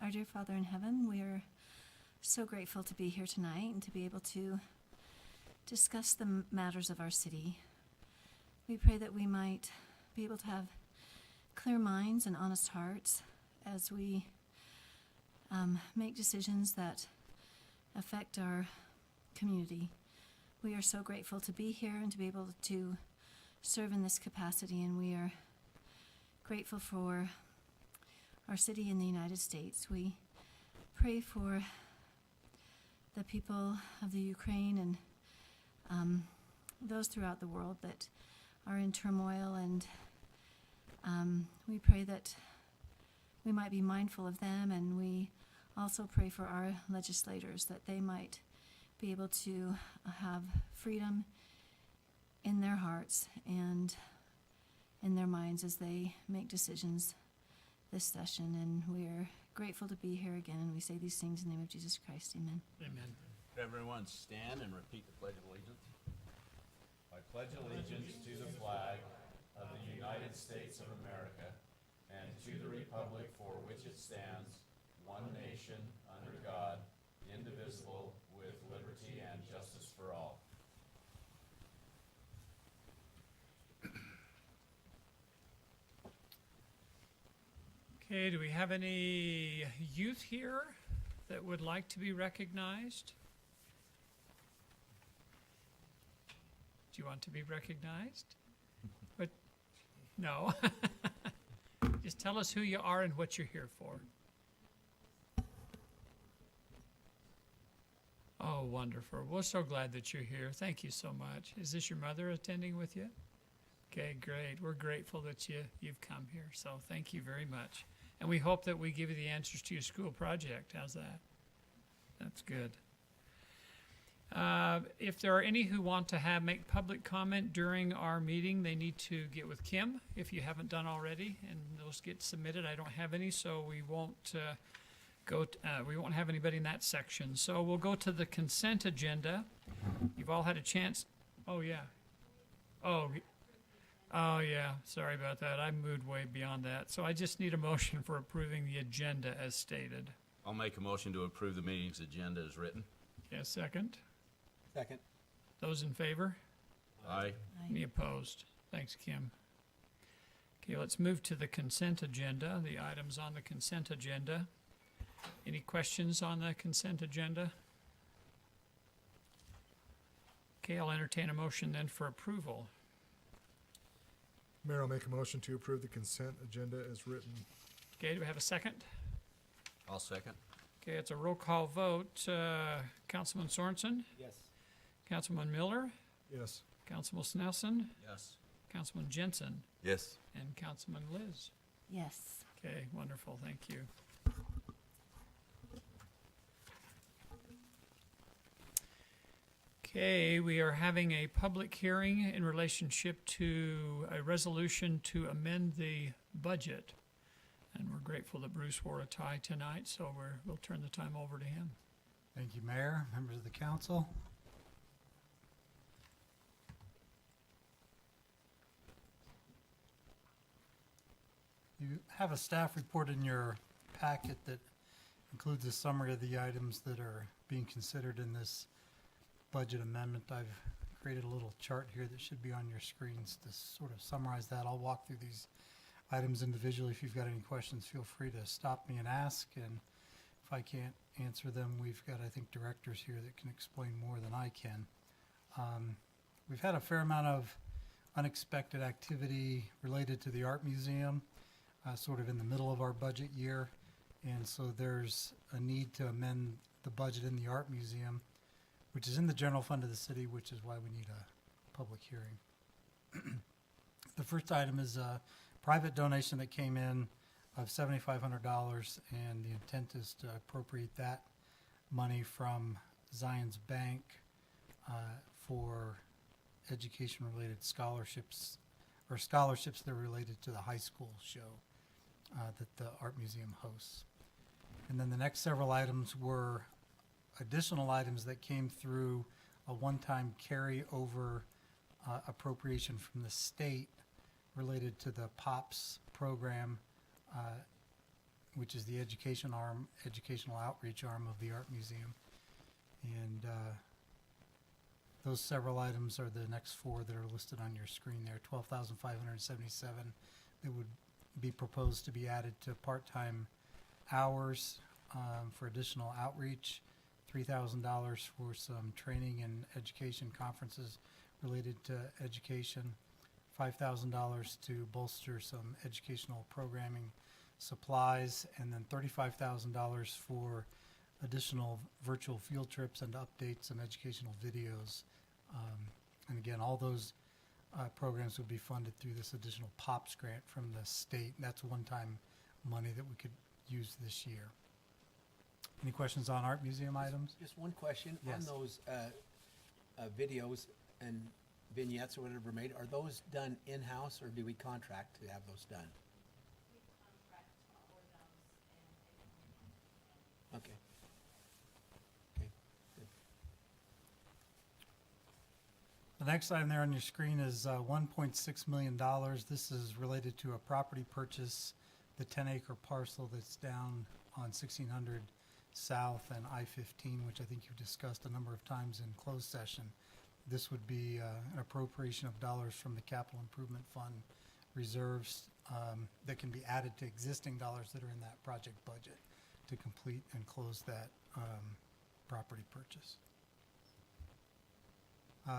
Our dear Father in heaven, we are so grateful to be here tonight and to be able to discuss the matters of our city. We pray that we might be able to have clear minds and honest hearts as we make decisions that affect our community. We are so grateful to be here and to be able to serve in this capacity, and we are grateful for our city in the United States. We pray for the people of the Ukraine and those throughout the world that are in turmoil, and we pray that we might be mindful of them, and we also pray for our legislators that they might be able to have freedom in their hearts and in their minds as they make decisions this session. And we are grateful to be here again, and we say these things in the name of Jesus Christ. Amen. Amen. Everyone stand and repeat the Pledge of Allegiance. I pledge allegiance to the flag of the United States of America and to the republic for which it stands, one nation, under God, indivisible, with liberty and justice for all. Okay, do we have any youth here that would like to be recognized? Do you want to be recognized? But no. Just tell us who you are and what you're here for. Oh, wonderful. We're so glad that you're here. Thank you so much. Is this your mother attending with you? Okay, great. We're grateful that you've come here. So thank you very much. And we hope that we give you the answers to your school project. How's that? That's good. If there are any who want to make public comment during our meeting, they need to get with Kim if you haven't done already, and those get submitted. I don't have any, so we won't we won't have anybody in that section. So we'll go to the consent agenda. You've all had a chance. Oh yeah. Oh yeah. Sorry about that. I moved way beyond that. So I just need a motion for approving the agenda as stated. I'll make a motion to approve the meeting's agenda as written. Yeah, second. Second. Those in favor? Aye. Any opposed? Thanks, Kim. Okay, let's move to the consent agenda, the items on the consent agenda. Any questions on the consent agenda? Okay, I'll entertain a motion then for approval. Mayor, I'll make a motion to approve the consent agenda as written. Okay, do we have a second? I'll second. Okay, it's a roll call vote. Councilman Sorensen? Yes. Councilman Miller? Yes. Councilman Snelson? Yes. Councilman Jensen? Yes. And Councilman Liz? Yes. Okay, wonderful, thank you. Okay, we are having a public hearing in relationship to a resolution to amend the budget. And we're grateful that Bruce wore a tie tonight, so we'll turn the time over to him. Thank you, Mayor, members of the council. You have a staff report in your packet that includes a summary of the items that are being considered in this budget amendment. I've created a little chart here that should be on your screens to sort of summarize that. I'll walk through these items individually. If you've got any questions, feel free to stop me and ask. And if I can't answer them, we've got, I think, directors here that can explain more than I can. We've had a fair amount of unexpected activity related to the art museum, sort of in the middle of our budget year. And so there's a need to amend the budget in the art museum, which is in the general fund of the city, which is why we need a public hearing. The first item is a private donation that came in of $7,500, and the intent is to appropriate that money from Zion's Bank for education-related scholarships, or scholarships that are related to the high school show that the art museum hosts. And then the next several items were additional items that came through a one-time carry-over appropriation from the state related to the POPS program which is the educational outreach arm of the Art Museum. And those several items are the next four that are listed on your screen there. 12,577 that would be proposed to be added to part-time hours for additional outreach. $3,000 for some training and education conferences related to education. $5,000 to bolster some educational programming supplies, and then $35,000 for additional virtual field trips and to update some educational videos. And again, all those programs would be funded through this additional POPs grant from the state. That's one-time money that we could use this year. Any questions on art museum items? Just one question. Yes. On those videos and vignettes or whatever made, are those done in-house or do we contract to have those done? Okay. Okay, good. The next item there on your screen is $1.6 million. This is related to a property purchase, the 10-acre parcel that's down on 1600 South and I-15, which I think you've discussed a number of times in closed session. This would be an appropriation of dollars from the Capital Improvement Fund reserves that can be added to existing dollars that are in that project budget to complete and close that property purchase.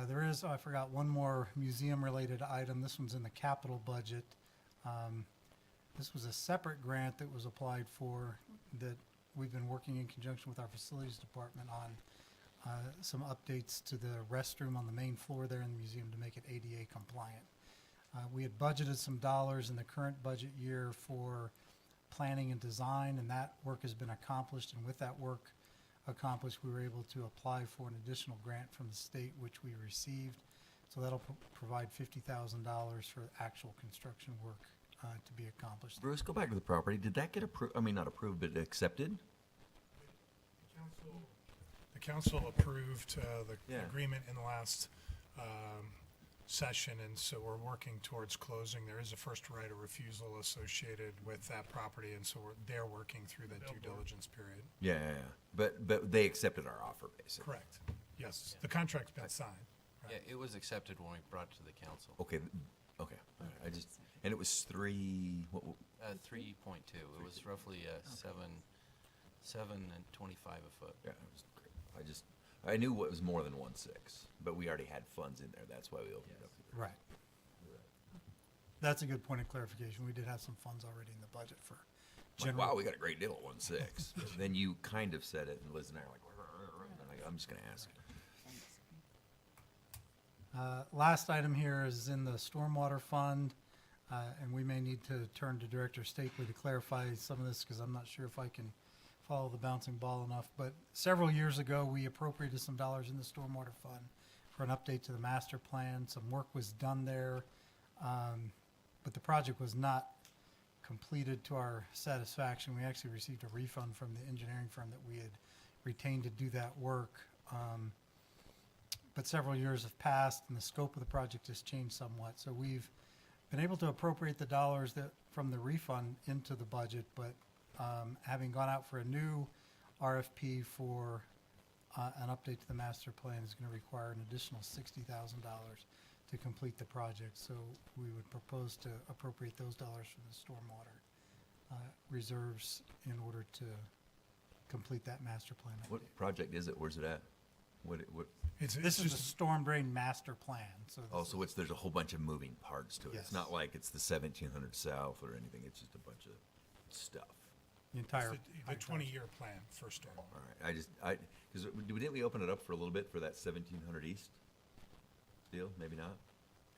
There is, I forgot, one more museum-related item. This one's in the capital budget. This was a separate grant that was applied for that we've been working in conjunction with our facilities department on some updates to the restroom on the main floor there in the museum to make it ADA compliant. We had budgeted some dollars in the current budget year for planning and design, and that work has been accomplished. And with that work accomplished, we were able to apply for an additional grant from the state, which we received. So that'll provide $50,000 for actual construction work to be accomplished. Bruce, go back to the property. Did that get approved? I mean, not approved, but accepted? The council approved the Yeah. agreement in the last session, and so we're working towards closing. There is a first right of refusal associated with that property, and so they're working through that due diligence period. Yeah. But they accepted our offer, basically. Correct. Yes, the contract's been signed. Yeah, it was accepted when we brought it to the council. Okay. All right. And it was 3.2. It was roughly 7 and 25 a foot. Yeah, it was great. I knew what was more than 1.6, but we already had funds in there. That's why we opened it up. Right. That's a good point of clarification. We did have some funds already in the budget for Like, general. wow, we got a great deal at 1.6. Then you kind of said it, and Liz and I are like, I'm just going to ask. Last item here is in the Stormwater Fund, and we may need to turn to Director Stapley to clarify some of this because I'm not sure if I can follow the bouncing ball enough. But several years ago, we appropriated some dollars in the Stormwater Fund for an update to the master plan. Some work was done there, but the project was not completed to our satisfaction. We actually received a refund from the engineering firm that we had retained to do that work. But several years have passed and the scope of the project has changed somewhat. So we've been able to appropriate the dollars that from the refund into the budget, but having gone out for a new RFP for an update to the master plan is going to require an additional $60,000 to complete the project. So we would propose to appropriate those dollars from the stormwater reserves in order to complete that master plan update. What project is it? Where's it at? What? This is the storm drain master plan. So this Oh, so there's a whole bunch of moving parts to it. Yes. It's not like it's the 1700 South or anything. It's just a bunch of stuff. the entire. The 20-year plan for Stormwater. All right. Because didn't we open it up for a little bit for that 1700 East deal? Maybe not.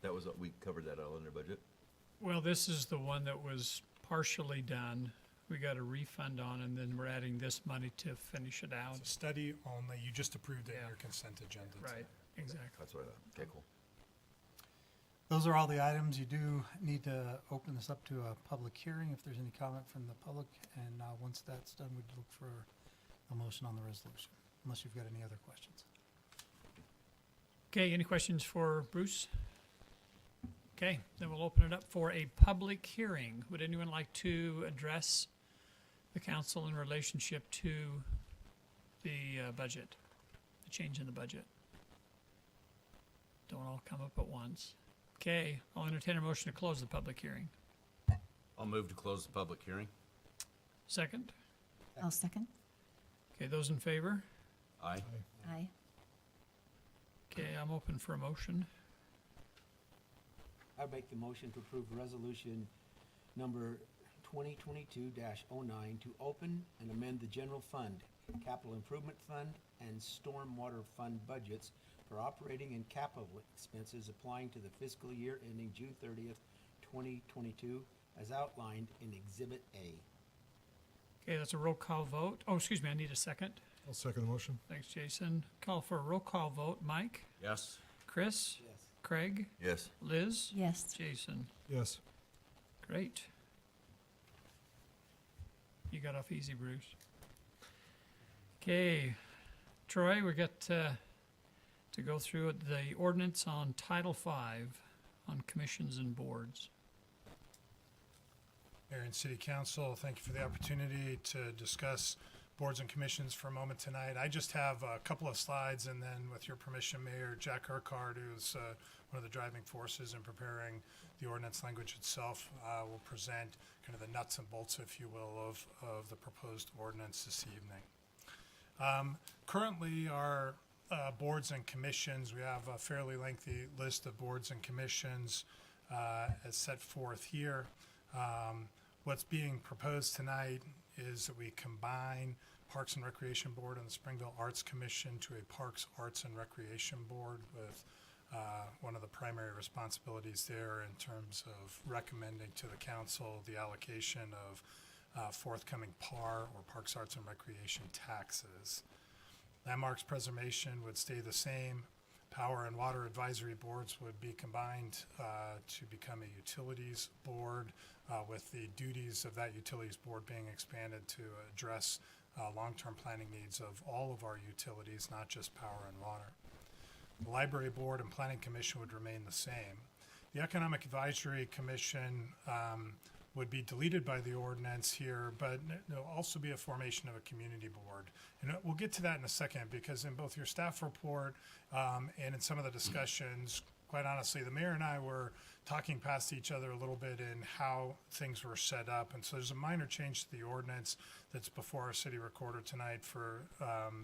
That was we covered that all in our budget. Well, this is the one that was partially done. We got a refund on, and then we're adding this money to finish it out. It's a study only. You just approved it in Yeah. your consent agenda. Right, exactly. That's what I thought. Okay, cool. Those are all the items. You do need to open this up to a public hearing if there's any comment from the public. And once that's done, we'd look for a motion on the resolution, unless you've got any other questions. Okay, any questions for Bruce? Okay, then we'll open it up for a public hearing. Would anyone like to address the council in relationship to the budget, the change in the budget. Don't all come up at once. Okay, I'll entertain a motion to close the public hearing. I'll move to close the public hearing. Second? I'll second. Okay, those in favor? Aye. Aye. Okay, I'm open for a motion. I make the motion to approve resolution number 2022-09 to open and amend the general fund, capital improvement fund, and stormwater fund budgets for operating and capital expenses applying to the fiscal year ending June 30th, 2022, as outlined in Exhibit A. Okay, that's a roll call vote. Oh, excuse me, I need a second. I'll second the motion. Thanks, Jason. Call for a roll call vote. Mike? Yes. Chris? Yes. Craig? Yes. Liz? Yes. Jason? Yes. Great. You got off easy, Bruce. Okay, Troy, we got to go through the ordinance on Title V on commissions and boards. Mayor and City Council, thank you for the opportunity to discuss boards and commissions for a moment tonight. I just have a couple of slides, and then with your permission, Mayor, Jack Urquhart, who's one of the driving forces in preparing the ordinance language itself, will present kind of the nuts and bolts, if you will, of the proposed ordinance this evening. Currently, our boards and commissions, we have a fairly lengthy list of boards and commissions as set forth here. What's being proposed tonight is that we combine Parks and Recreation Board and the Springville Arts Commission to a Parks, Arts, and Recreation Board with one of the primary responsibilities there in terms of recommending to the council the allocation of forthcoming PAR, or Parks, Arts, and Recreation taxes. Landmarks preservation would stay the same. Power and water advisory boards would be combined to become a utilities board, with the duties of that utilities board being expanded to address long-term planning needs of all of our utilities, not just power and water. The library board and planning commission would remain the same. The economic advisory commission would be deleted by the ordinance here, but there'll also be a formation of a community board. And we'll get to that in a second, because in both your staff report and in some of the discussions, quite honestly, the mayor and I were talking past each other a little bit in how things were set up. And so there's a minor change to the ordinance that's before our city recorder tonight for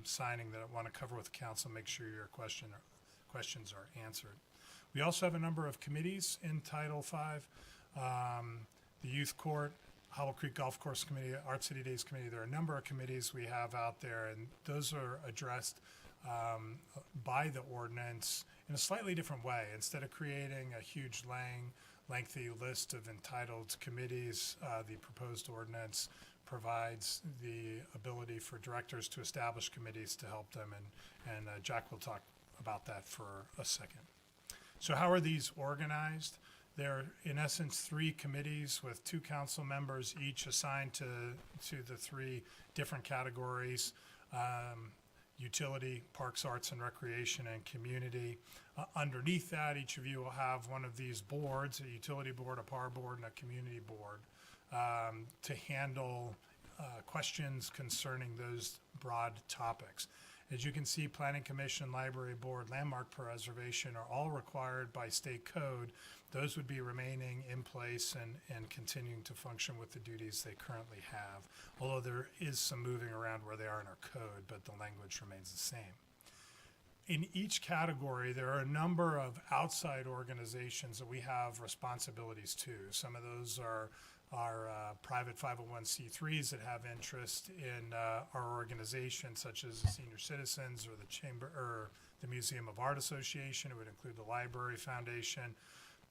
signing that I want to cover with the council, make sure your questions are answered. We also have a number of committees in Title V. The Youth Court, Hollow Creek Golf Course Committee, Art City Days Committee. There are a number of committees we have out there, and those are addressed by the ordinance in a slightly different way. Instead of creating a huge, lengthy list of entitled committees, the proposed ordinance provides the ability for directors to establish committees to help them, and Jack will talk about that for a second. So how are these organized? They're, in essence, 3 committees with 2 council members, each assigned to the 3 different categories: utility, parks, arts, and recreation, and community. Underneath that, each of you will have one of these boards, a utility board, a PAR board, and a community board, to handle questions concerning those broad topics. As you can see, Planning Commission, Library Board, Landmark Preservation are all required by state code. Those would be remaining in place and continuing to function with the duties they currently have, although there is some moving around where they are in our code, but the language remains the same. In each category, there are a number of outside organizations that we have responsibilities to. Some of those are private 501c3s that have interest in our organization, such as the Senior Citizens or the Chamber or the Museum of Art Association. It would include the Library Foundation,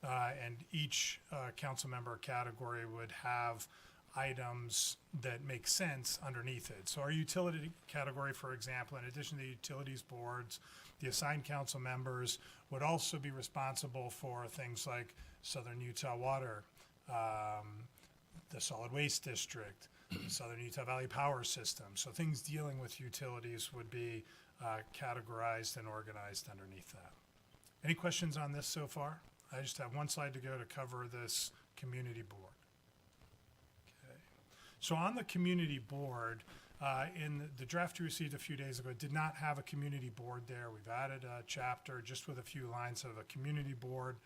and each council member category would have items that make sense underneath it. So our utility category, for example, in addition to the utilities boards, the assigned council members would also be responsible for things like Southern Utah Water, the Solid Waste District, the Southern Utah Valley Power System. So things dealing with utilities would be categorized and organized underneath that. Any questions on this so far? I just have one slide to go to cover this community board. Okay. So on the community board, in the draft you received a few days ago, it did not have a community board there. We've added a chapter just with a few lines of a community board,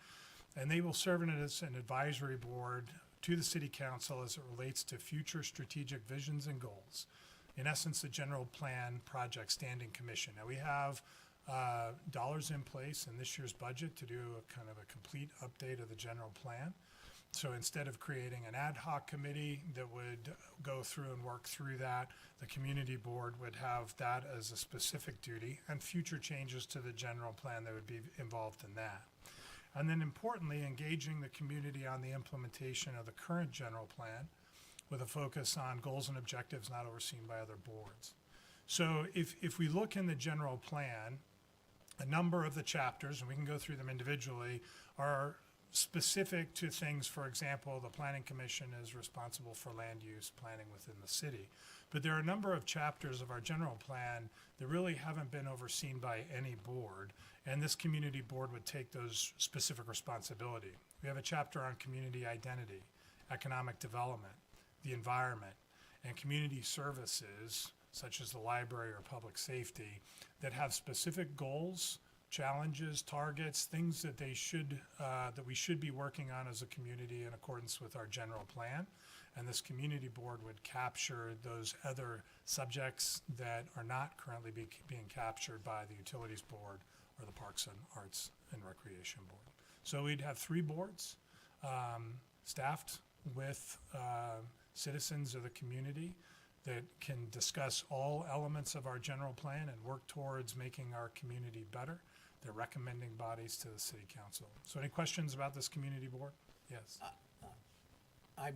and they will serve as an advisory board to the city council as it relates to future strategic visions and goals. In essence, the general plan project standing commission. Now we have dollars in place in this year's budget to do a kind of a complete update of the general plan. So instead of creating an ad hoc committee that would go through and work through that, the community board would have that as a specific duty, and future changes to the general plan that would be involved in that. And then importantly, engaging the community on the implementation of the current general plan with a focus on goals and objectives not overseen by other boards. So if we look in the general plan, a number of the chapters, and we can go through them individually, are specific to things. For example, the Planning Commission is responsible for land use planning within the city. But there are a number of chapters of our general plan that really haven't been overseen by any board, and this community board would take those specific responsibility. We have a chapter on community identity, economic development, the environment, and community services, such as the library or public safety, that have specific goals, challenges, targets, things that they should that we should be working on as a community in accordance with our general plan. And this community board would capture those other subjects that are not currently being captured by the utilities board or the Parks and Arts and Recreation board. So we'd have three boards staffed with citizens of the community that can discuss all elements of our general plan and work towards making our community better. They're recommending bodies to the city council. So any questions about this community board? Yes. I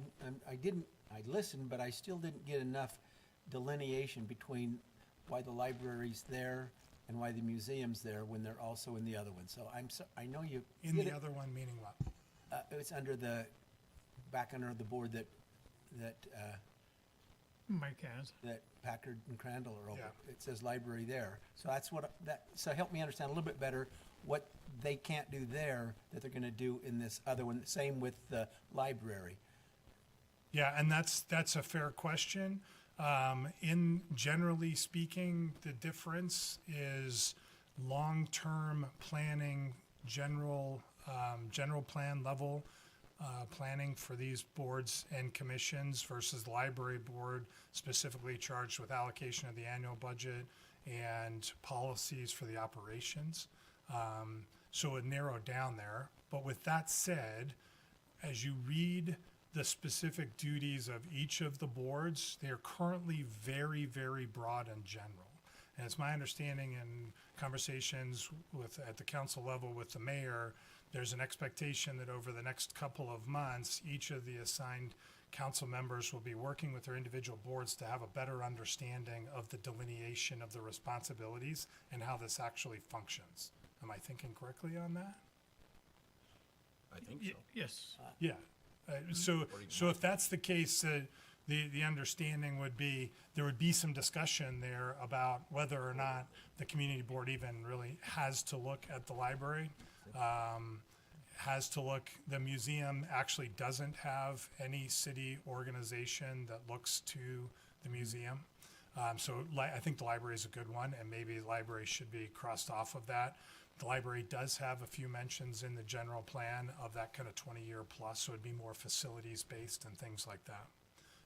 listened, but I still didn't get enough delineation between why the library's there and why the museum's there when they're also in the other one. So I know you. In the other one, meaning what? It's back under the board that Mike has. that Packard and Crandall are over. Yeah. It says library there. So that's so help me understand a little bit better what they can't do there that they're gonna do in this other one. Same with the library. Yeah, and that's a fair question. In generally speaking, the difference is long-term planning, general plan level planning for these boards and commissions versus the library board specifically charged with allocation of the annual budget and policies for the operations. So it narrowed down there. But with that said, as you read the specific duties of each of the boards, they are currently very, very broad and general. And it's my understanding in conversations at the council level with the mayor, there's an expectation that over the next couple of months, each of the assigned council members will be working with their individual boards to have a better understanding of the delineation of the responsibilities and how this actually functions. Am I thinking correctly on that? I think so. Yes. Yeah. So if that's the case, the understanding would be there would be some discussion there about whether or not the community board even really has to look at the library, the museum actually doesn't have any city organization that looks to the museum. So I think the library is a good one, and maybe the library should be crossed off of that. The library does have a few mentions in the general plan of that kind of 20-year plus, so it'd be more facilities-based and things like that.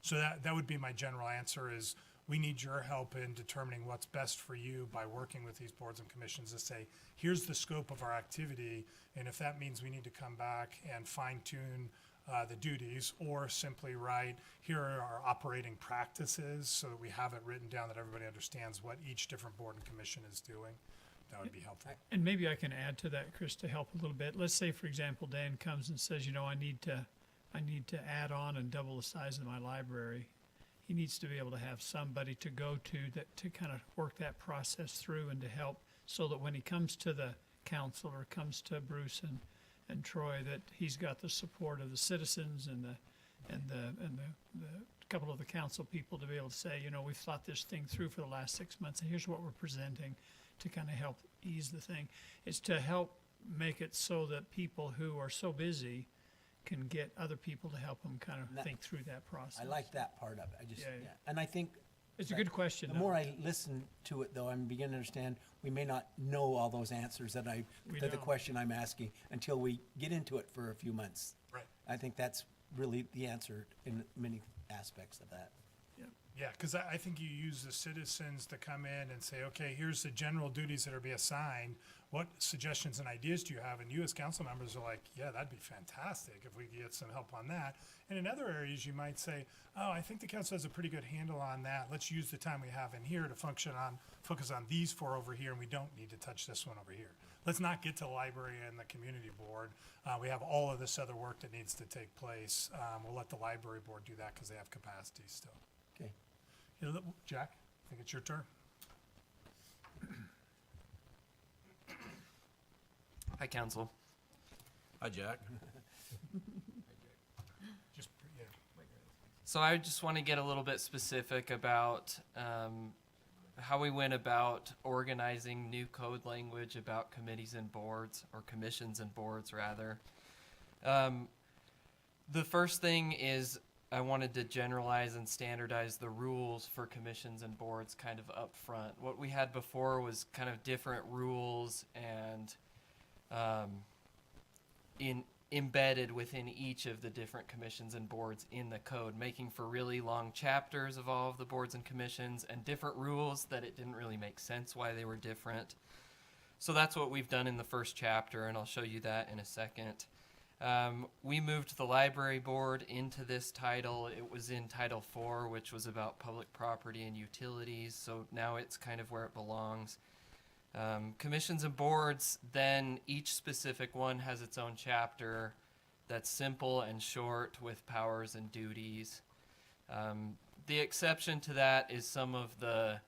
So that would be my general answer is we need your help in determining what's best for you by working with these boards and commissions to say, here's the scope of our activity, and if that means we need to come back and fine-tune the duties, or simply write, here are our operating practices so that we have it written down that everybody understands what each different board and commission is doing. That would be helpful. And maybe I can add to that, Chris, to help a little bit. Let's say, for example, Dan comes and says, I need to add on and double the size of my library. He needs to be able to have somebody to go to kind of work that process through and to help, so that when he comes to the council or comes to Bruce and Troy, that he's got the support of the citizens and the couple of the council people to be able to say, we've thought this thing through for the last 6 months, and here's what we're presenting to kind of help ease the thing. It's to help make it so that people who are so busy can get other people to help them kind of That- think through that process. I like that part of it. I just, Yeah. yeah. And I think It's a good question. the though. more I listen to it, though, I'm beginning to understand, we may not know all those answers We to the don't. question I'm asking until we get into it for a few months. Right. I think that's really the answer in many aspects of that. Yeah, because I think you use the citizens to come in and say, okay, here's the general duties that are be assigned. What suggestions and ideas do you have? And you as council members are like, yeah, that'd be fantastic if we could get some help on that. And in other areas, you might say, oh, I think the council has a pretty good handle on that. Let's use the time we have in here to focus on these four over here, and we don't need to touch this one over here. Let's not get to the library and the community board. We have all of this other work that needs to take place. We'll let the library board do that because they have capacity still. Okay. Jack, I think it's your turn. Hi, Council. Hi, Jack. Just, yeah. So I just want to get a little bit specific about how we went about organizing new code language about committees and boards, or commissions and boards, rather. The first thing is I wanted to generalize and standardize the rules for commissions and boards kind of up front. What we had before was kind of different rules and embedded within each of the different commissions and boards in the code, making for really long chapters of all of the boards and commissions and different rules that it didn't really make sense why they were different. So that's what we've done in the first chapter, and I'll show you that in a second. We moved the library board into this title. It was in Title 4, which was about public property and utilities, so now it's kind of where it belongs. Commissions and boards, then each specific one has its own chapter that's simple and short with powers and duties. The exception to that is some of the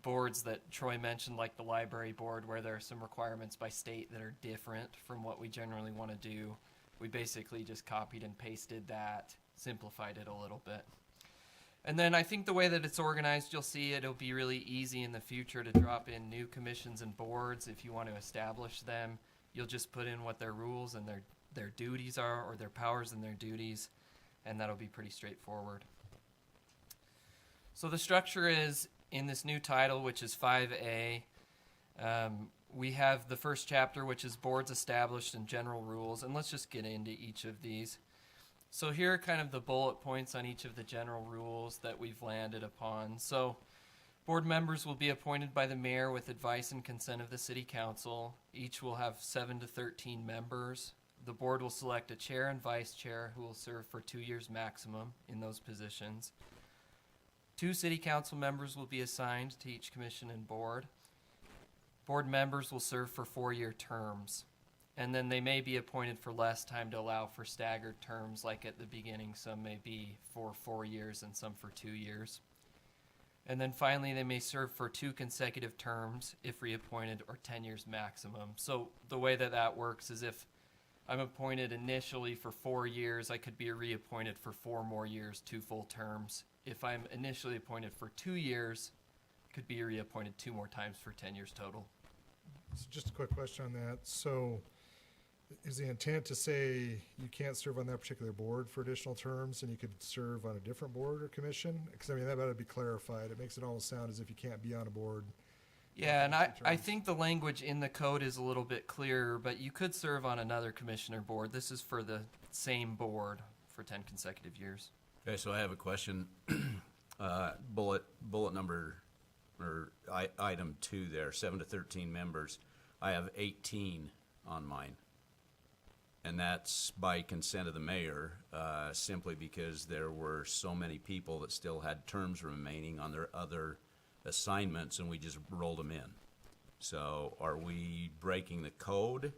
boards that Troy mentioned, like the library board, where there are some requirements by state that are different from what we generally want to do. We basically just copied and pasted that, simplified it a little bit. And then I think the way that it's organized, you'll see it'll be really easy in the future to drop in new commissions and boards. If you want to establish them, you'll just put in what their rules and their duties are, or their powers and their duties, and that'll be pretty straightforward. So the structure is in this new title, which is 5A. We have the first chapter, which is boards established and general rules, and let's just get into each of these. So here are kind of the bullet points on each of the general rules that we've landed upon. So board members will be appointed by the mayor with advice and consent of the city council. Each will have 7 to 13 members. The board will select a chair and vice chair who will serve for 2 years maximum in those positions. 2 city council members will be assigned to each commission and board. Board members will serve for 4-year terms. And then they may be appointed for less time to allow for staggered terms, like at the beginning, some may be for 4 years and some for 2 years. And then finally, they may serve for 2 consecutive terms if reappointed, or 10 years maximum. So the way that that works is if I'm appointed initially for 4 years, I could be reappointed for 4 more years, 2 full terms. If I'm initially appointed for 2 years, could be reappointed 2 more times for 10 years total. So just a quick question on that. So is the intent to say you can't serve on that particular board for additional terms and you could serve on a different board or commission? Because I mean, that ought to be clarified. It makes it almost sound as if you can't be on a board. Yeah, and Future I terms. think the language in the code is a little bit clearer, but you could serve on another commissioner board. This is for the same board for 10 consecutive years. Okay, so I have a question. Bullet number, or item 2 there, 7 to 13 members. I have 18 on mine. And that's by consent of the mayor, simply because there were so many people that still had terms remaining on their other assignments, and we just rolled them in. So are we breaking the code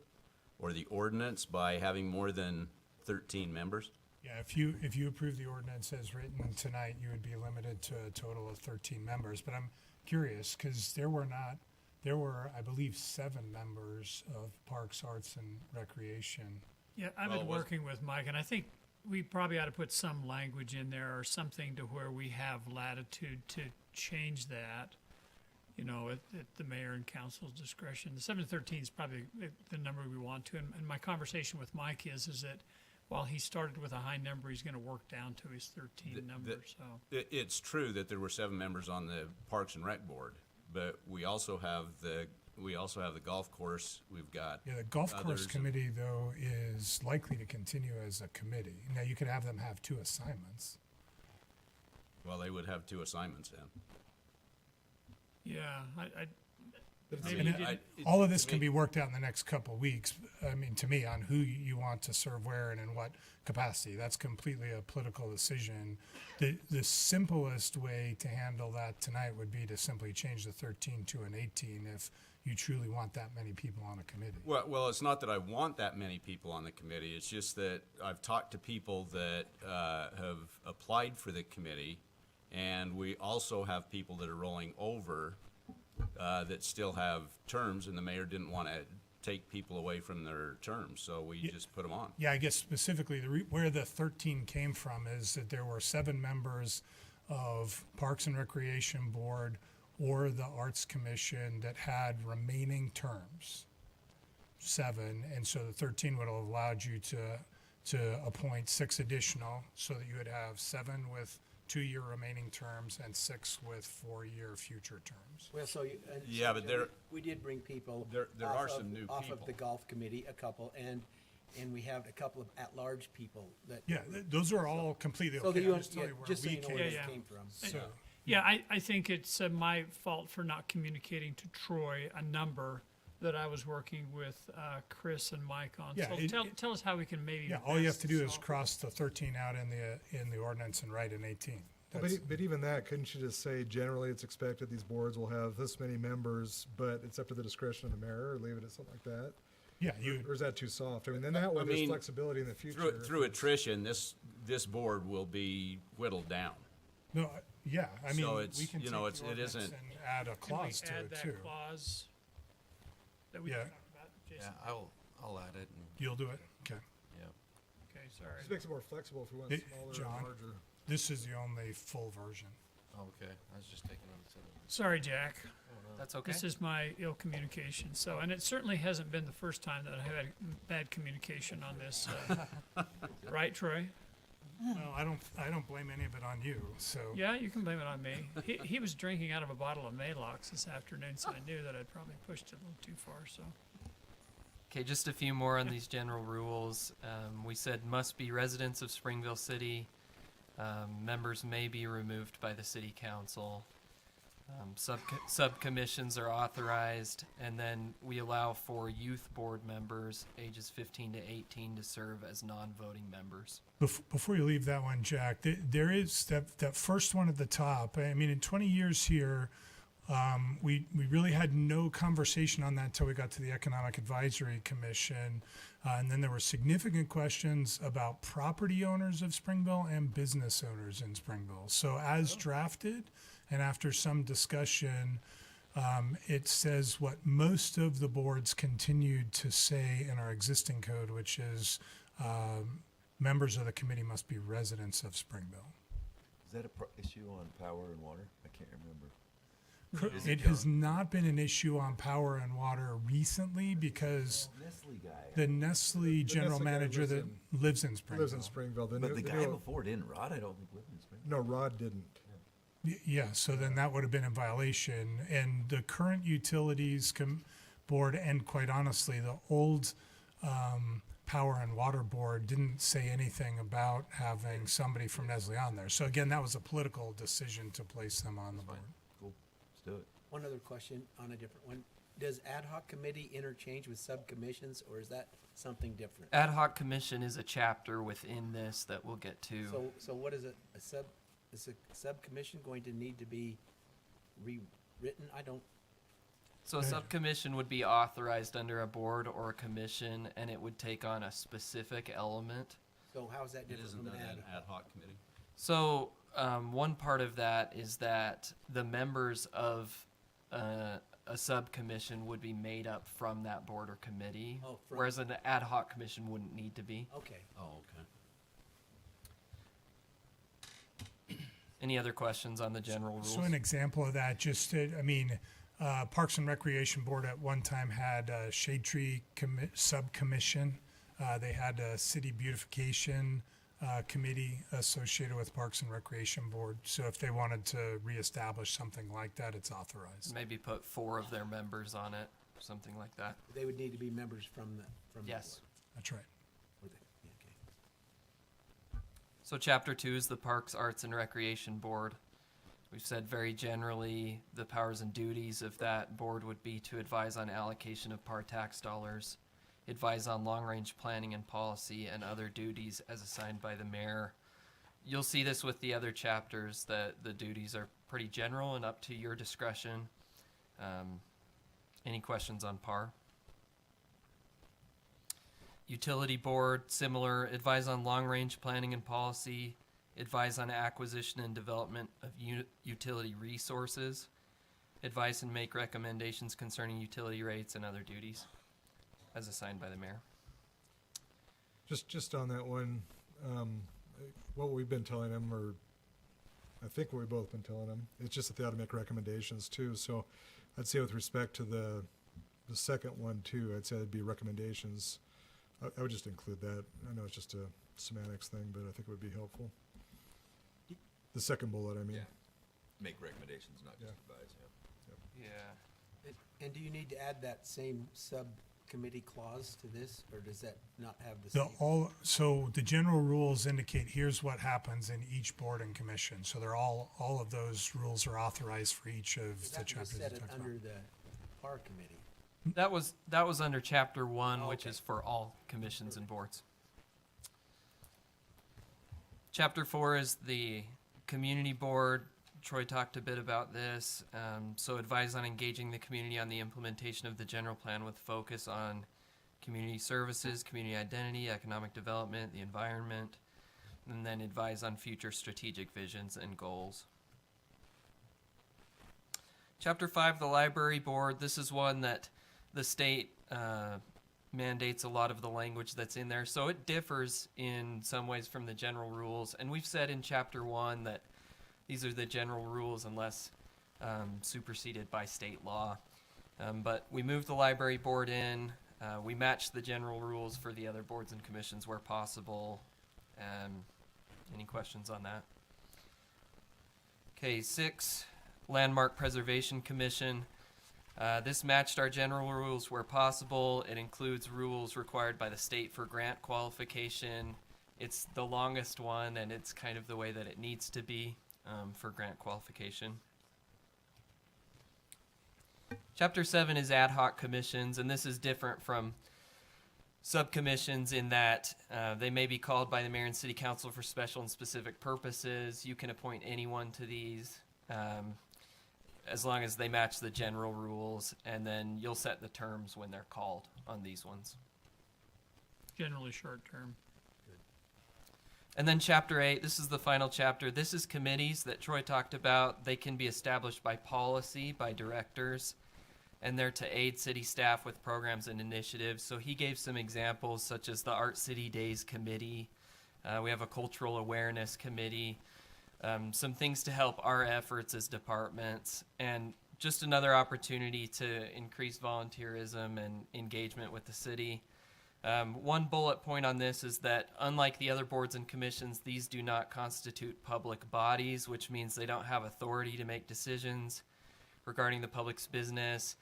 or the ordinance by having more than 13 members? Yeah, if you approve the ordinance as written tonight, you would be limited to a total of 13 members. But I'm curious, because there were, I believe, 7 members of Parks, Arts, and Recreation. Yeah, I've Well, been was- working with Mike, and I think we probably ought to put some language in there or something to where we have latitude to change that. at the mayor and council's discretion. The 7 to 13 is probably the number we want to. And my conversation with Mike is that while he started with a high number, he's going to work down to his 13 number. So It's true that there were 7 members on the Parks and Rec Board, but we also have the golf course. We've got Yeah, the golf course others. committee, though, is likely to continue as a committee. Now, you could have them have 2 assignments. Well, they would have 2 assignments then. yeah, But maybe And he it- didn't. All of this can be worked out in the next couple of weeks, I mean, to me, on who you want to serve where and in what capacity. That's completely a political decision. The simplest way to handle that tonight would be to simply change the 13 to an 18 if you truly want that many people on a committee. Well, it's not that I want that many people on the committee. It's just that I've talked to people that have applied for the committee, and we also have people that are rolling over that still have terms, and the mayor didn't want to take people away from their terms, so we just put them on. Yeah, I guess specifically where the 13 came from is that there were 7 members of Parks and Recreation Board or the Arts Commission that had remaining terms. 7, and so the 13 would have allowed you to appoint 6 additional, so that you would have 7 with 2-year remaining terms and 6 with 4-year future terms. Well, so Yeah, but there- we did bring people. There off are of- some new Off of people. the golf committee, a couple, and we have a couple of at-large people that. Yeah, those are all completely So that okay. you, I'm just telling you where just so we you know came where Yeah, this yeah. came from. So, Yeah, I think it's my fault for not communicating to Troy a number that I was working with Chris and Mike on. Yeah, So tell us how we can maybe. yeah, all you have best to do is solve it. cross the 13 out in the ordinance and write an 18. That's- But even that, couldn't you just say generally it's expected these boards will have this many members, but it's up to the discretion of the mayor, or leave it at something like that? Yeah, you, Or is that too soft? I mean, then that way I there's mean, flexibility in the future. Through attrition, this board will be whittled down. no, yeah, I mean, So we it's, can take you the know, it ordinance isn't- and add a Can we clause to add it that too. clause that we Yeah. talked about, Jason? I'll add it. And, You'll do it? Okay. yeah. Okay, sorry. Just makes it more flexible if we want Hey, smaller John. or larger. This is the only full version. Oh, okay. I was just taking notes of it. Sorry, Jack. That's okay. This is my ill communication. So, and it certainly hasn't been the first time that I've had bad communication on this. Right, Troy? Well, I don't blame any of it on you, so. Yeah, you can blame it on me. He was drinking out of a bottle of Malox this afternoon, so I knew that I'd probably pushed it a little too far. So, Okay, just a few more on these general rules. We said must be residents of Springville City. Members may be removed by the city council. Subcommissions are authorized, and then we allow for youth board members ages 15 to 18 to serve as non-voting members. Before you leave that one, Jack, there is that first one at the top. I mean, in 20 years here, we really had no conversation on that until we got to the Economic Advisory Commission. And then there were significant questions about property owners of Springville and business owners in Springville. So as drafted, and after some discussion, it says what most of the boards continued to say in our existing code, which is members of the committee must be residents of Springville. Is that a issue on power and water? I can't remember. It has not been an issue on power and water recently because Nestle guy. the Nestle general Nestle guy manager lives that lives in Springville. Lives in Springville. But the guy before didn't. Rod, I don't think lived in Springfield. No, Rod didn't. Yeah, so then that would have been in violation. And the current utilities board, and quite honestly, the old power and water board didn't say anything about having somebody from Nestle on there. So again, that was a political decision to place them on the board. Cool. Let's do it. One other question on a different one. Does ad hoc committee interchange with subcommissions, or is that something different? Ad hoc commission is a chapter within this that we'll get to. So what is it, is a subcommission going to need to be rewritten? So a subcommission would be authorized under a board or a commission, and it would take on a specific element. So how is that It different isn't from an an ad hoc committee. So one part of that is that the members of a subcommission would be made up from that board or committee, Oh, from- whereas an ad hoc commission wouldn't need to be. Okay. Oh, okay. Any other questions on the general rules? So an example of that, just to, I mean, Parks and Recreation Board at one time had a shade tree subcommission. They had a city beautification committee associated with Parks and Recreation Board. So if they wanted to reestablish something like that, it's authorized. Maybe put 4 of their members on it, something like that. They would need to be members from the Yes. That's right. board. Okay. So chapter 2 is the Parks, Arts, and Recreation Board. We've said very generally the powers and duties of that board would be to advise on allocation of PAR tax dollars, advise on long-range planning and policy, and other duties as assigned by the mayor. You'll see this with the other chapters, that the duties are pretty general and up to your discretion. Any questions on PAR? Utility Board, similar, advise on long-range planning and policy, advise on acquisition and development of utility resources, advise and make recommendations concerning utility rates and other duties as assigned by the mayor. Just on that one, what we've been telling them, or I think what we've both been telling them, it's just that they ought to make recommendations too. So I'd say with respect to the second one too, I'd say it'd be recommendations. I would just include that. I know it's just a semantics thing, but I think it would be helpful. The second bullet, I mean. Yeah. Make recommendations, not just advise, yeah. Yeah. And do you need to add that same subcommittee clause to this, or does that not have the The same? so the general rules indicate here's what happens in each board and commission. So they're all of those rules are authorized for each of Is the that chapters. just we set it talked under about. the PAR committee? That was under chapter 1, Oh, which okay. is for all commissions and boards. Chapter 4 is the community board. Troy talked a bit about this. So advise on engaging the community on the implementation of the general plan with focus on community services, community identity, economic development, the environment, and then advise on future strategic visions and goals. Chapter 5, the library board. This is one that the state mandates a lot of the language that's in there. So it differs in some ways from the general rules. And we've said in chapter 1 that these are the general rules unless superseded by state law. But we moved the library board in. We matched the general rules for the other boards and commissions where possible. Any questions on that? Okay, 6, Landmark Preservation Commission. This matched our general rules where possible. It includes rules required by the state for grant qualification. It's the longest one, and it's kind of the way that it needs to be for grant qualification. Chapter 7 is ad hoc commissions, and this is different from subcommissions in that they may be called by the mayor and city council for special and specific purposes. You can appoint anyone to these as long as they match the general rules, and then you'll set the terms when they're called on these ones. Generally short term. And then chapter 8, this is the final chapter. This is committees that Troy talked about. They can be established by policy, by directors, and they're to aid city staff with programs and initiatives. So he gave some examples such as the Art City Days Committee. We have a Cultural Awareness Committee. Some things to help our efforts as departments, and just another opportunity to increase volunteerism and engagement with the city. One bullet point on this is that unlike the other boards and commissions, these do not constitute public bodies, which means they don't have authority to make decisions regarding the public's business.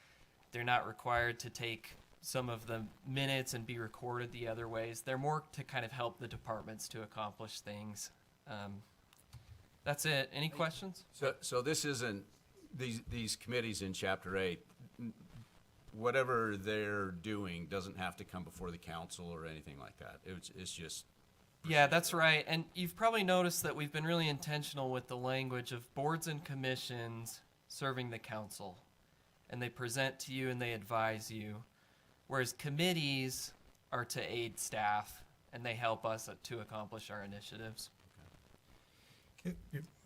They're not required to take some of the minutes and be recorded the other ways. They're more to kind of help the departments to accomplish things. That's it. Any questions? So this isn't, these committees in chapter 8, whatever they're doing doesn't have to come before the council or anything like that. It's just. Yeah, that's right. And you've probably noticed that we've been really intentional with the language of boards and commissions serving the council. And they present to you and they advise you. Whereas committees are to aid staff and they help us to accomplish our initiatives.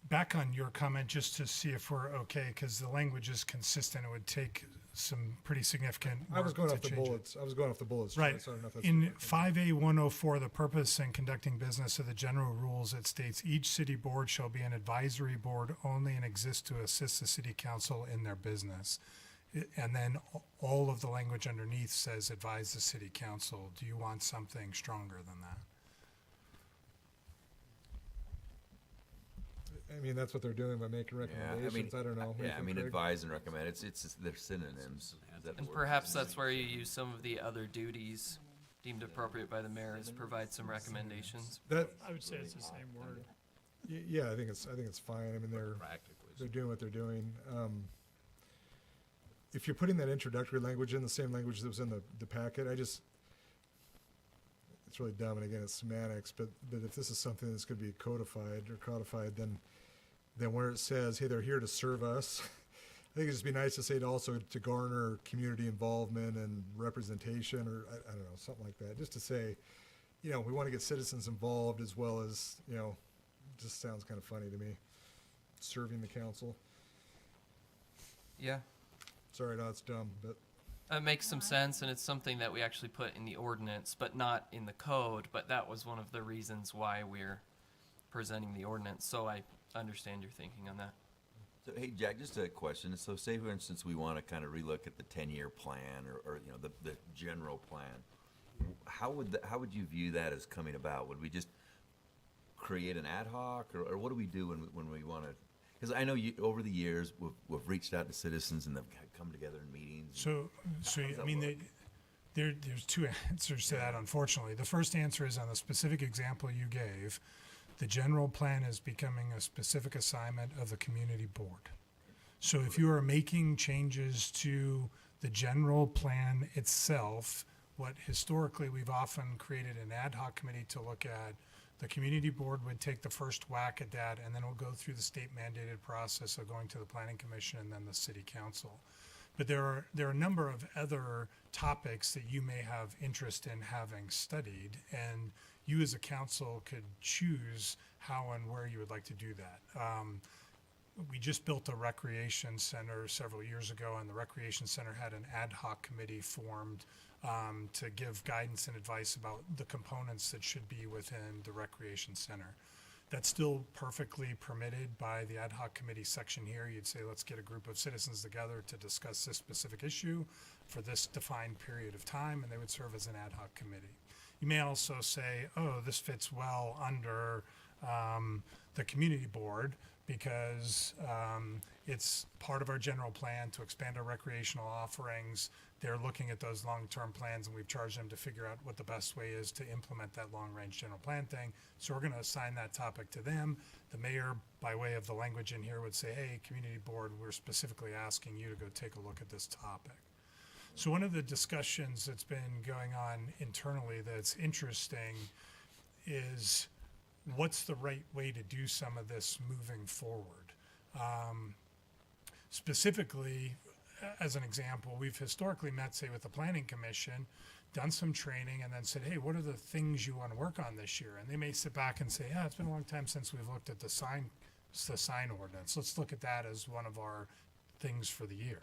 Back on your comment, just to see if we're okay, because the language is consistent, it would take some pretty significant I was work going to off the change it. bullets. I was going off the bullets. Right. So I don't know if that's In 5A104, the purpose in conducting business of the general rules, it states each city board shall be an advisory board only and exist to assist the city council in their business. And then all of the language underneath says advise the city council. Do you want something stronger than that? I mean, that's what they're doing by making Yeah, recommendations. I don't know. What do you Yeah, I think, mean, Craig? advise and recommend, it's they're synonyms. Is that the And word? perhaps that's where you use some of the other duties deemed appropriate by the mayor is provide some recommendations. That, I would say it's the same word. yeah, I think it's fine. I mean, they're doing what they're doing. If you're putting that introductory language in, the same language that was in the packet, it's really dumb, and again, it's semantics, but if this is something that's gonna be codified, then where it says, hey, they're here to serve us, I think it'd just be nice to say it also to garner community involvement and representation, or I don't know, something like that, just to say, we wanna get citizens involved as well as, just sounds kinda funny to me, serving the council. Yeah. Sorry, no, it's dumb, but It makes some sense, and it's something that we actually put in the ordinance, but not in the code. But that was one of the reasons why we're presenting the ordinance. So I understand your thinking on that. So, hey, Jack, just a question. So say, for instance, we want to kind of relook at the 10-year plan or the general plan. How would you view that as coming about? Would we just create an ad hoc, or what do we do when we want to? Because I know over the years we've reached out to citizens and they've come together in meetings. So I mean, there's two answers to that, unfortunately. The first answer is on the specific example you gave. The general plan is becoming a specific assignment of the community board. So if you are making changes to the general plan itself, what historically we've often created an ad hoc committee to look at. The community board would take the first whack at that, and then we'll go through the state mandated process of going to the planning commission and then the city council. But there are a number of other topics that you may have interest in having studied, and you as a council could choose how and where you would like to do that. We just built a recreation center several years ago, and the recreation center had an ad hoc committee formed to give guidance and advice about the components that should be within the recreation center. That's still perfectly permitted by the ad hoc committee section here. You'd say, let's get a group of citizens together to discuss this specific issue for this defined period of time, and they would serve as an ad hoc committee. You may also say, oh, this fits well under the community board because it's part of our general plan to expand our recreational offerings. They're looking at those long-term plans, and we've charged them to figure out what the best way is to implement that long-range general plan thing. So we're going to assign that topic to them. The mayor, by way of the language in here, would say, hey, community board, we're specifically asking you to go take a look at this topic. So one of the discussions that's been going on internally that's interesting is what's the right way to do some of this moving forward? Specifically, as an example, we've historically met, say, with the Planning Commission, done some training, and then said, hey, what are the things you want to work on this year? And they may sit back and say, yeah, it's been a long time since we've looked at the sign ordinance. Let's look at that as one of our things for the year.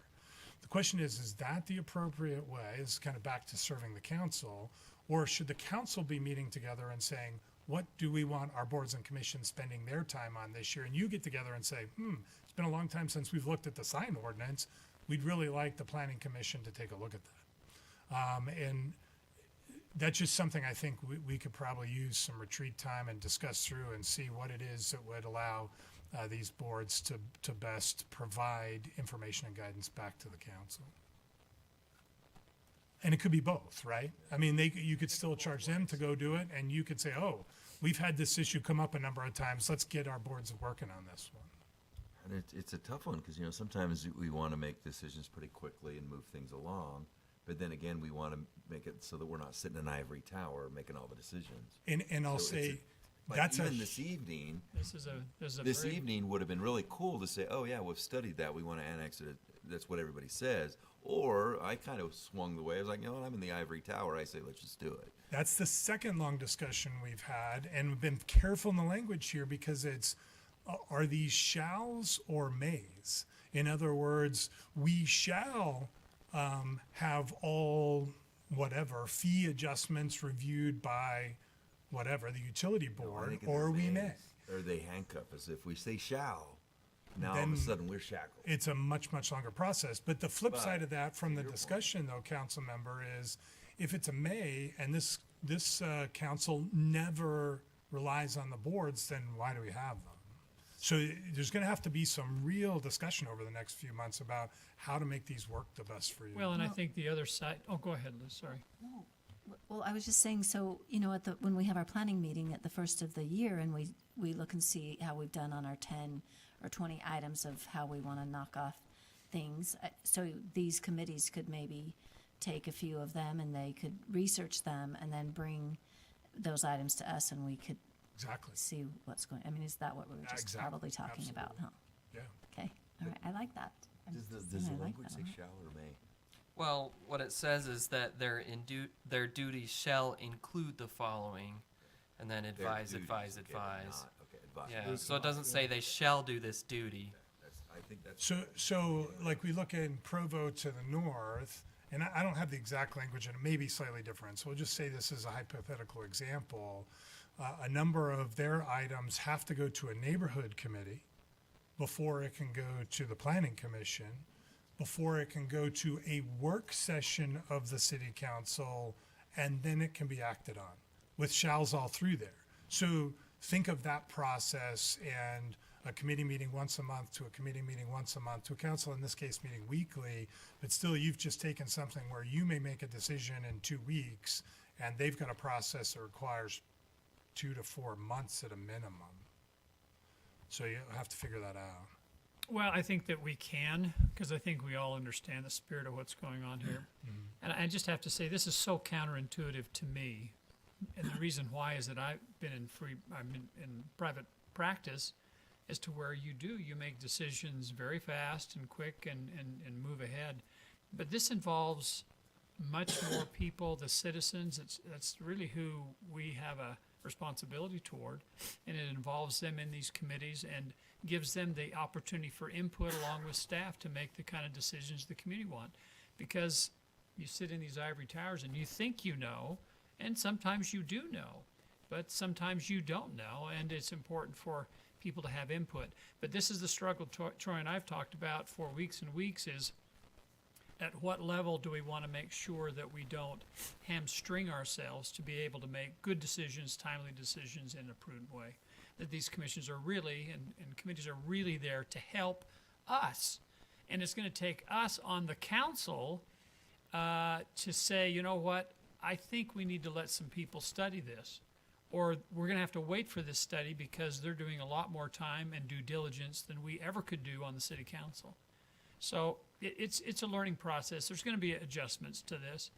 The question is that the appropriate way? It's kind of back to serving the council, or should the council be meeting together and saying, what do we want our boards and commissions spending their time on this year? And you get together and say, it's been a long time since we've looked at the sign ordinance. We'd really like the planning commission to take a look at that. And that's just something I think we could probably use some retreat time and discuss through and see what it is that would allow these boards to best provide information and guidance back to the council. And it could be both, right? I mean, you could still charge them to go do it, and you could say, oh, we've had this issue come up a number of times. Let's get our boards working on this one. And it's a tough one because, sometimes we want to make decisions pretty quickly and move things along. But then again, we want to make it so that we're not sitting in an ivory tower making all the decisions. And I'll So say, like that's even this evening, This evening would have been really cool to say, oh yeah, we've studied that. We want to annex it. That's what everybody says. Or I kind of swung the way. I was like, I'm in the ivory tower. I say, let's just do it. That's the second long discussion we've had, and we've been careful in the language here because it's, are these shalls or mays? In other words, we shall have all whatever fee adjustments reviewed by whatever the utility No, I board, think or they're we mays. may. Or they handcuff us if we say shall. Now all of then a sudden we're shackled. it's a much, much longer process. But the flip But, side of that from the your point. discussion though, council member, is if it's a May and this council never relies on the boards, then why do we have them? So there's gonna have to be some real discussion over the next few months about how to make these work the best for you. Well, and I think the other side, oh, go ahead, Liz, sorry. Well, I was just saying, so, when we have our planning meeting at the first of the year and we look and see how we've done on our 10 or 20 items of how we want to knock off things. So these committees could maybe take a few of them and they could research them and then bring those items to us and we could Exactly, see what's going, is that what we were just Exactly, probably talking about, huh? yeah. Okay, all right, I like that. Does the I like language that say a lot. shall or may? Well, what it says is that their duties shall include the following, and then Their advise, duties, advise, okay, advise. not- Okay, advise. Yeah, so it doesn't say they shall do this duty. I think that's. So like we look in Provo to the north, and I don't have the exact language and it may be slightly different. So we'll just say this is a hypothetical example. A number of their items have to go to a neighborhood committee before it can go to the planning commission, before it can go to a work session of the city council, and then it can be acted on with shalls all through there. So think of that process and a committee meeting once a month to a committee meeting once a month to a council, in this case, meeting weekly. But still, you've just taken something where you may make a decision in 2 weeks and they've got a process that requires 2 to 4 months at a minimum. So you have to figure that out. Well, I think that we can, because I think we all understand the spirit of what's going on here. And I just have to say, this is so counterintuitive to me. And the reason why is that I've been I'm in private practice as to where you make decisions very fast and quick and move ahead. But this involves much more people, the citizens. That's really who we have a responsibility toward. And it involves them in these committees and gives them the opportunity for input along with staff to make the kind of decisions the community want. Because you sit in these ivory towers and you think you know, and sometimes you do know, but sometimes you don't know, and it's important for people to have input. But this is the struggle Troy and I've talked about for weeks and weeks, is at what level do we want to make sure that we don't hamstring ourselves to be able to make good decisions, timely decisions in a prudent way? That these commissions are really, and committees are really there to help us. And it's going to take us on the council to say, you know what, I think we need to let some people study this. Or we're going to have to wait for this study because they're doing a lot more time and due diligence than we ever could do on the city council. So it's a learning process. There's going to be adjustments to this.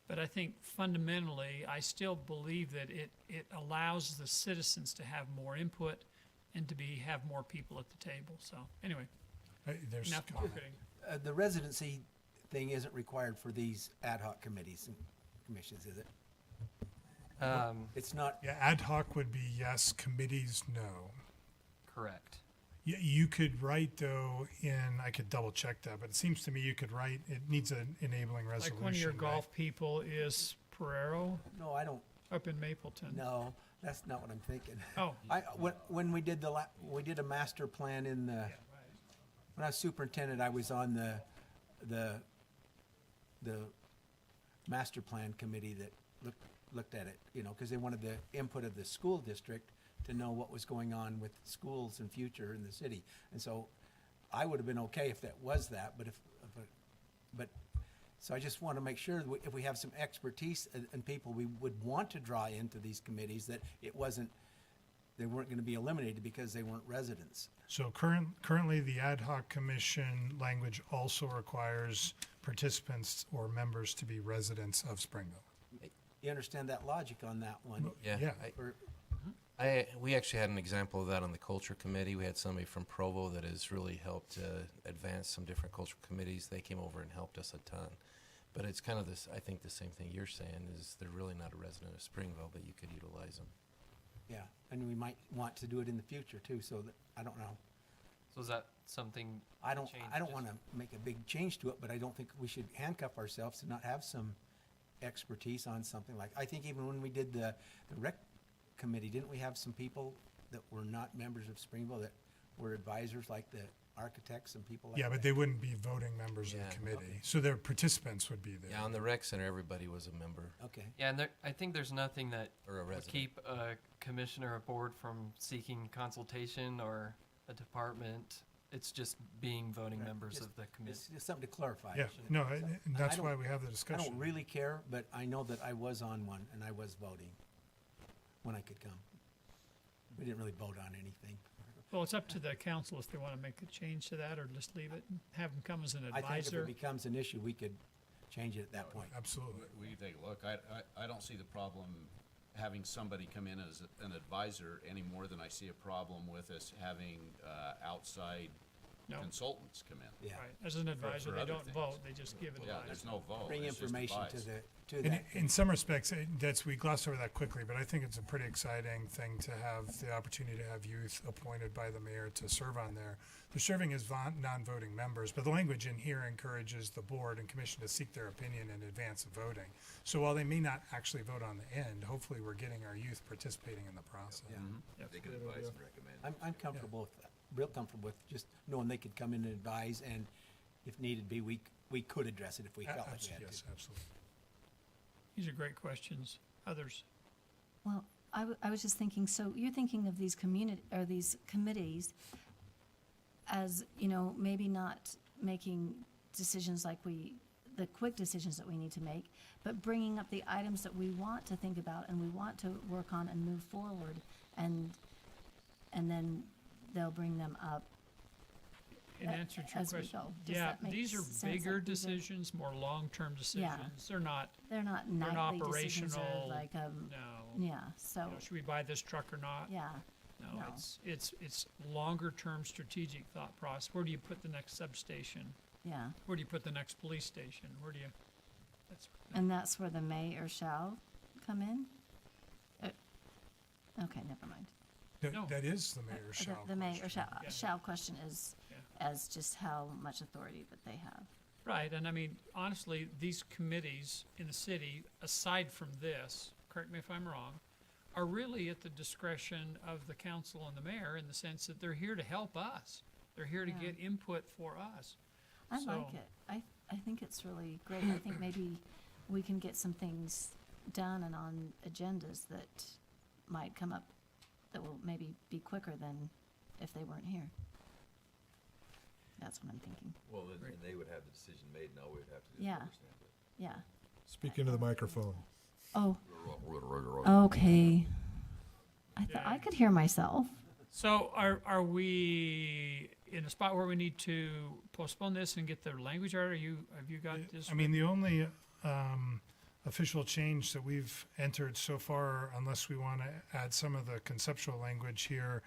But I think fundamentally, I still believe that it allows the citizens to have more input and to have more people at the table. So anyway, There's enough comment. marketing. The residency thing isn't required for these ad hoc committees and commissions, is it? It's not, Yeah, ad hoc would be yes, committees, no. Correct. You could write though I could double check that, but it seems to me you could write, it needs an enabling resolution. Like one of your right? golf people is Pereiro no, I don't, up in Mapleton. no, that's not what I'm thinking. Oh, When we did we did a master plan when I was superintendent, I was on the master plan committee that looked at it, because they wanted the input of the school district to know what was going on with schools and future in the city. And so I would have been okay if that was that, but so I just want to make sure that if we have some expertise and people we would want to draw into these committees, that they weren't going to be eliminated because they weren't residents. So currently, the ad hoc commission language also requires participants or members to be residents of Springville. You understand that logic on that one? Yeah. Or- We actually had an example of that on the culture committee. We had somebody from Provo that has really helped advance some different cultural committees. They came over and helped us a ton. But it's kind of this, I think the same thing you're saying is they're really not a resident of Springville, but you could utilize them. Yeah, and we might want to do it in the future too, so that, I don't know. So is that something? I don't change want to make a big change to it, but I don't think we should handcuff ourselves to not have some expertise on something like, I think even when we did the rec committee, didn't we have some people that were not members of Springville that were advisors like the architects and people like Yeah, that? but they wouldn't be voting members of Yeah. the committee. So their participants would be there. Yeah, on the rec center, everybody was a member Okay. Yeah, and I think there's nothing that or a would resident. keep a commissioner or board from seeking consultation or a department. It's just being voting Right. members Just- of the committee. It's just something to clarify. Yeah, no, and that's don't- why we have the I discussion. don't really care, but I know that I was on one and I was voting when I could come. We didn't really vote on anything. Well, it's up to the council if they want to make a change to that or just leave it and have them come as an I think if advisor. it becomes an issue, we could change it at that point. Absolutely. We can take a look. I don't see the problem having somebody come in as an advisor any more than I see a problem with us having outside No, consultants come in. Yeah. right. As an advisor, they other don't things. vote, they just give Yeah, advice. there's no vote. Bring it's just information advice. to And that. in some respects, we glossed over that quickly, but I think it's a pretty exciting thing to have the opportunity to have youth appointed by the mayor to serve on there. They're serving as non-voting members, but the language in here encourages the board and commission to seek their opinion in advance of voting. So while they may not actually vote on the end, hopefully we're getting our youth participating in the process. Yeah. Yep. They can advise and recommend. I'm comfortable with that, real comfortable with just knowing they could come in and advise, and if needed be, we could address it if we felt like we had Yes, to. absolutely. These are great questions. Others? Well, I was just thinking, so you're thinking of these these committees as, maybe not making decisions like the quick decisions that we need to make, but bringing up the items that we want to think about and we want to work on and move forward, and then they'll bring them up. In answer to your as we question, go. Does yeah, that make these are sense? bigger Like these are- decisions, more long-term decisions. They're not, They're not They're not nightly decisions or operational, like, no. yeah, so, Should we buy this truck or not? yeah, No, no. it's longer-term strategic thought process. Where do you put the next substation? yeah. Where do you put the next police station? Where do you, that's, And that's where the may or shall come in? Okay, never mind. No. That is the mayor The- shall. The may or question. Yeah. shall question is Yeah. as just how much authority that they have. right, and I mean, honestly, these committees in the city, aside from this, correct me if I'm wrong, are really at the discretion of the council and the mayor in the sense that they're here to help us. They're here to Yeah. get input for us. I like So- it. I think it's really great. I think maybe we can get some things done and on agendas that might come up that will maybe be quicker than if they weren't here. That's what I'm thinking. Well, then they would have the decision made, and all we would have to do is Yeah. understand it. Yeah. Speak into the microphone. Oh, Right. okay. I thought Yeah. I could hear myself. So are we in a spot where we need to postpone this and get the language out? Have you got this? I mean, the only official change that we've entered so far, unless we want to add some of the conceptual language here,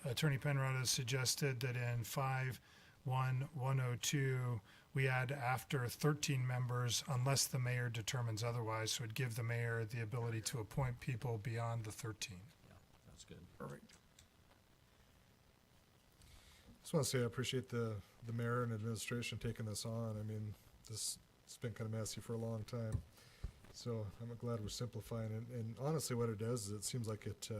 Attorney Penrod has suggested that in 5.1.102, we add after 13 members unless the mayor determines otherwise. So it'd give the mayor the ability to appoint people beyond the 13. That's good. Perfect. Just want to say I appreciate the mayor and administration taking this on. I mean, this it's been kind of messy for a long time. So I'm glad we're simplifying it. And honestly, what it does is it seems like it,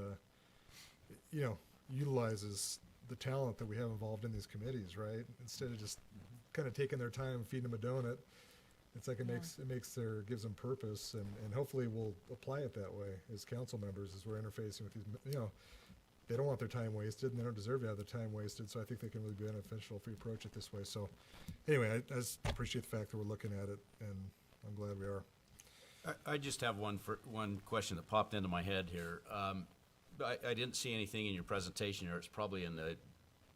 utilizes the talent that we have involved in these committees, right? Instead of just kind of taking their time, feeding them a donut. It's like gives them purpose, and hopefully we'll apply it that way as council members as we're interfacing with these, they don't want their time wasted, and they don't deserve to have their time wasted, so I think they can really be beneficial if we approach it this way. So anyway, I just appreciate the fact that we're looking at it, and I'm glad we are. I just have one question that popped into my head here. I didn't see anything in your presentation, or it's probably in the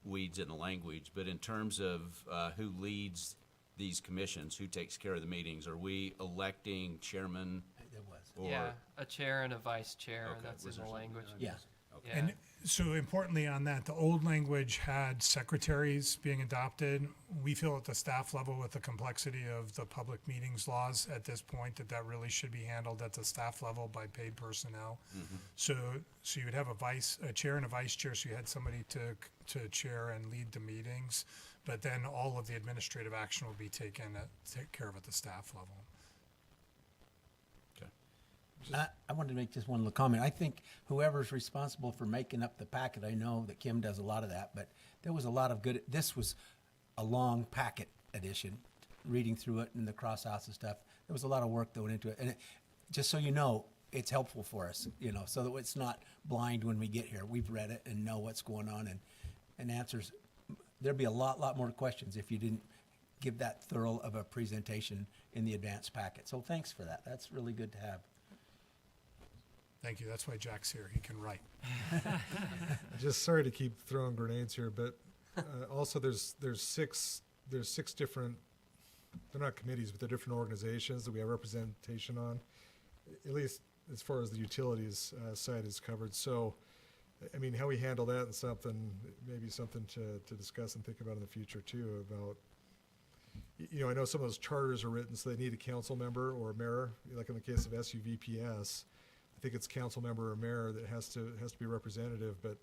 weeds in the language, but in terms of who leads these commissions, who takes care of the meetings, are we electing chairman? It was. Or, Yeah, a chair and a vice chair, Okay, that's was in the there something language. there? Yeah. Okay. And so importantly on that, the old language had secretaries being adopted. We feel at the staff level with the complexity of the public meetings laws at this point that really should be handled at the staff level by paid personnel. So you would have a chair and a vice chair, so you had somebody to chair and lead the meetings. But then all of the administrative action will be take care of at the staff level. I wanted to make just one little comment. I think whoever's responsible for making up the packet, I know that Kim does a lot of that, but there was a lot of good, this was a long packet edition, reading through it and the cross-outs and stuff. There was a lot of work that went into it. And just so you know, it's helpful for us, so that it's not blind when we get here. We've read it and know what's going on and answers. There'd be a lot more questions if you didn't give that thorough of a presentation in the advanced packet. So thanks for that. That's really good to have. Thank you. That's why Jack's here. He can write. Just sorry to keep throwing grenades here, but also there's six different, they're not committees, but they're different organizations that we have representation on, at least as far as the utilities side is covered. So, I mean, how we handle that is maybe something to discuss and think about in the future too. About, I know some of those charters are written so they need a council member or a mayor, like in the case of SUVPS. I think it's council member or mayor that has to be representative, but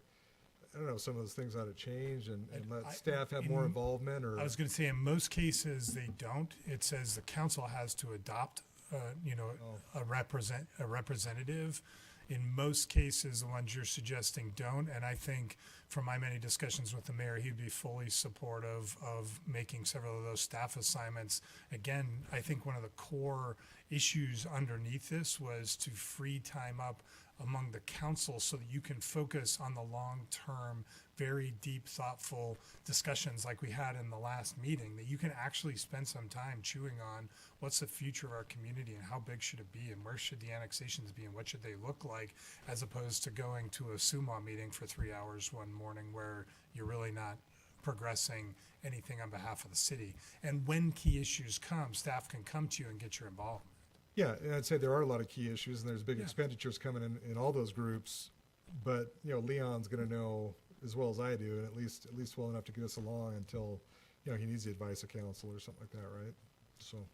I don't know, some of those things ought to change and let staff have more involvement. Or I was going to say, in most cases, they don't. It says the council has to adopt, a representative. In most cases, the ones you're suggesting don't. And I think from my many discussions with the mayor, he'd be fully supportive of making several of those staff assignments. Again, I think one of the core issues underneath this was to free time up among the council so that you can focus on the long-term, very deep, thoughtful discussions like we had in the last meeting, that you can actually spend some time chewing on what's the future of our community and how big should it be and where should the annexations be and what should they look like, as opposed to going to a SUMA meeting for 3 hours one morning where you're really not progressing anything on behalf of the city. And when key issues come, staff can come to you and get your involvement. Yeah, and I'd say there are a lot of key issues, and there's big Yeah. expenditures coming in all those groups. But Leon's going to know as well as I do, and at least well enough to get us along until he needs the advice of council or something like that, right? So,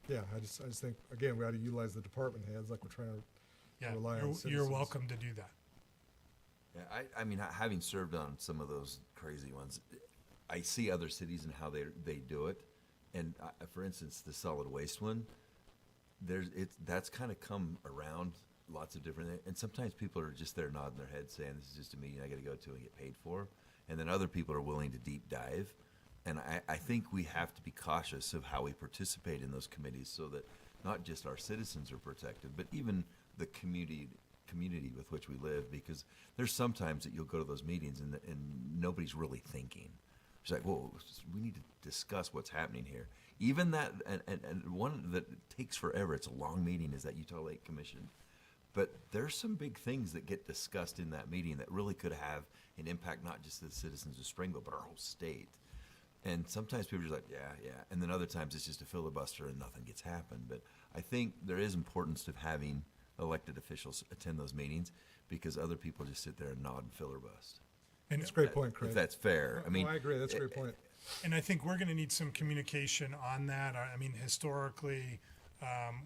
yeah, I just think again we ought to utilize the department heads like we're trying to Yeah, rely on you're citizens. welcome to do that. Yeah, I mean, having served on some of those crazy ones, I see other cities and how they do it. And for instance, the solid waste one, that's kind of come around lots of different, and sometimes people are just there nodding their heads saying this is just a meeting I got to go to and get paid for, and then other people are willing to deep dive. And I think we have to be cautious of how we participate in those committees so that not just our citizens are protected, but even the community with which we live, because there's sometimes that you'll go to those meetings and nobody's really thinking. It's like, whoa, we need to discuss what's happening here. Even that, and one that takes forever, it's a long meeting, is that Utah Lake Commission. But there's some big things that get discussed in that meeting that really could have an impact, not just to the citizens of Springville, but our whole state. And sometimes people are just like, yeah. And then other times it's just a filibuster and nothing gets happened. But I think there is importance of having elected officials attend those meetings, because other people just sit there and nod and filibust. And That's a great point, Craig. If that's fair. I mean, I agree. That's a great point. And I think we're going to need some communication on that. I mean, historically,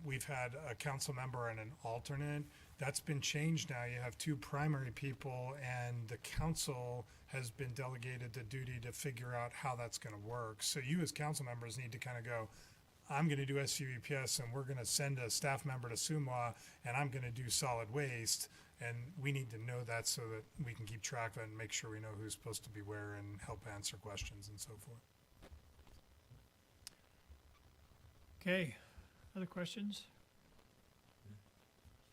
we've had a council member and an alternate. That's been changed now. You have two primary people, and the council has been delegated the duty to figure out how that's going to work. So you as council members need to kind of go, I'm going to do SUVPS, and we're going to send a staff member to SUMA, and I'm going to do solid waste. And we need to know that so that we can keep track of it and make sure we know who's supposed to be where and help answer questions and so forth. Okay, other questions?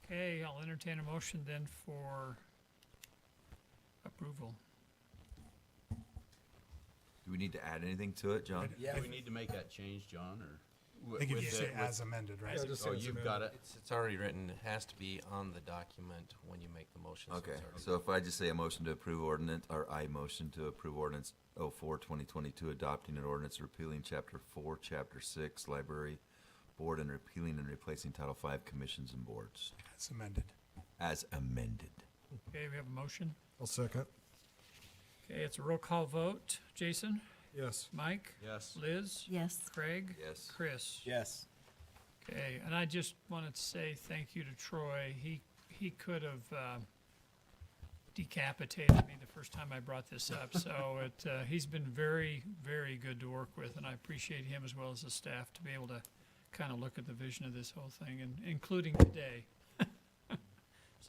Okay, I'll entertain a motion then for approval. do we need to add anything to it, John? Yeah. Do we need to make that change, John, or? I think if you say as amended, right? Yeah, just Oh, say it's you've amended. got it. It's already written. It has to be on the document when you make the motion. Okay, it's already- so if I just say a motion to approve ordinance, or I motion to approve ordinance 04-2022, adopting an ordinance repealing chapter 4, chapter 6, library board, and repealing and replacing title 5, commissions and boards, As amended. as amended. Okay, we have a motion. I'll second. Okay, it's a roll call vote. Jason? Yes. Mike? Yes. Liz? Yes. Craig? Yes. Chris? Yes. Okay, and I just wanted to say thank you to Troy. He could have decapitated me the first time I brought this up. So he's been very, very good to work with, and I appreciate him as well as the staff to be able to kind of look at the vision of this whole thing, and including today.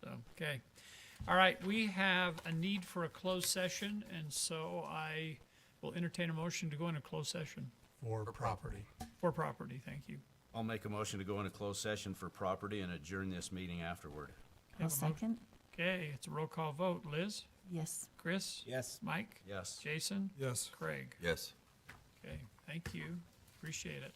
So, okay. All right, we have a need for a closed session, and so I will entertain a motion to go into closed session For property. for property. Thank you. I'll make a motion to go into closed session for property and adjourn this meeting afterward. Have I'll a motion? second. Okay, it's a roll call vote. Liz? Yes. Chris? Yes. Mike? Yes. Jason? Yes. Craig? Yes. Okay, thank you. Appreciate it.